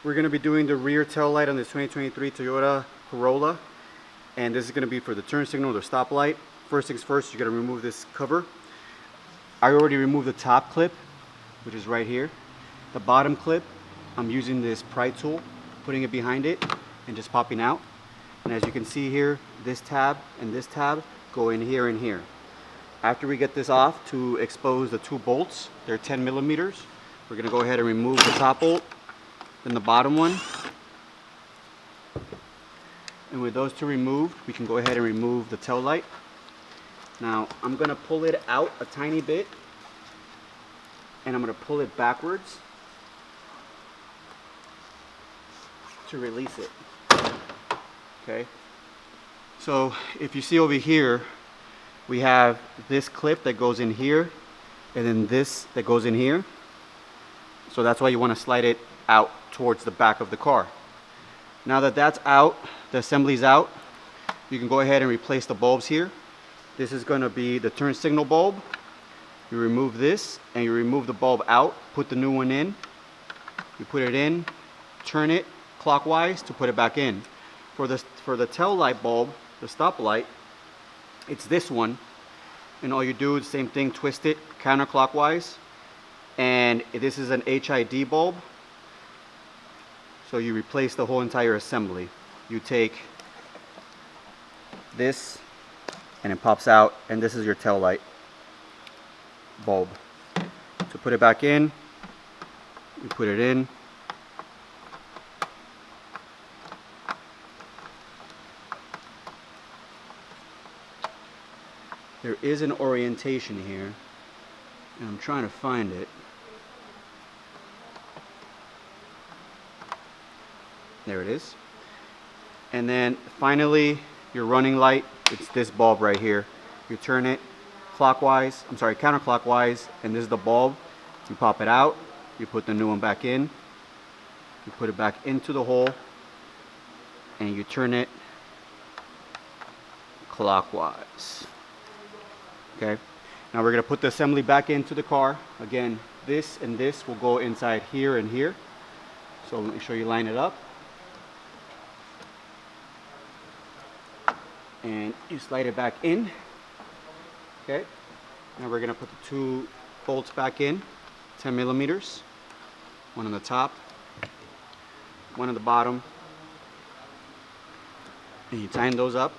We're going to be doing the rear tail light on this 2023 Toyota Corolla, and this is going to be for the turn signal or stop light. First things first, you're going to remove this cover. I already removed the top clip, which is right here. The bottom clip, I'm using this pry tool, putting it behind it and just popping out. And as you can see here, this tab and this tab go in here and here. After we get this off to expose the two bolts, they're 10 millimeters. We're going to go ahead and remove the top bolt, then the bottom one. And with those two removed, we can go ahead and remove the tail light. Now I'm going to pull it out a tiny bit, and I'm going to pull it backwards to release it. Okay, so if you see over here, we have this clip that goes in here and then this that goes in here. So that's why you want to slide it out towards the back of the car. Now that that's out, the assembly's out, you can go ahead and replace the bulbs here. This is going to be the turn signal bulb. You remove this and you remove the bulb out, put the new one in. You put it in, turn it clockwise to put it back in. For the tail light bulb, the stop light, it's this one, and all you do, the same thing, twist it counterclockwise. And this is an HID bulb, so you replace the whole entire assembly. You take this and it pops out, and this is your tail light bulb. To put it back in, you put it in. There is an orientation here, and I'm trying to find it. There it is. And then finally, your running light, it's this bulb right here. You turn it counterclockwise, and this is the bulb. You pop it out, you put the new one back in, you put it back into the hole, and you turn it clockwise. Okay, now we're going to put the assembly back into the car. Again, this and this will go inside here and here. So let me show you, line it up. And you slide it back in. Okay, now we're going to put the two bolts back in, 10 millimeters. One on the top, one on the bottom. And you tighten those up.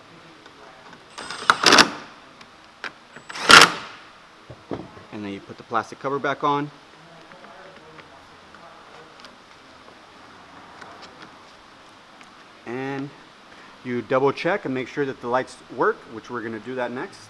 And then you put the plastic cover back on. And you double check and make sure that the lights work, which we're going to do that next.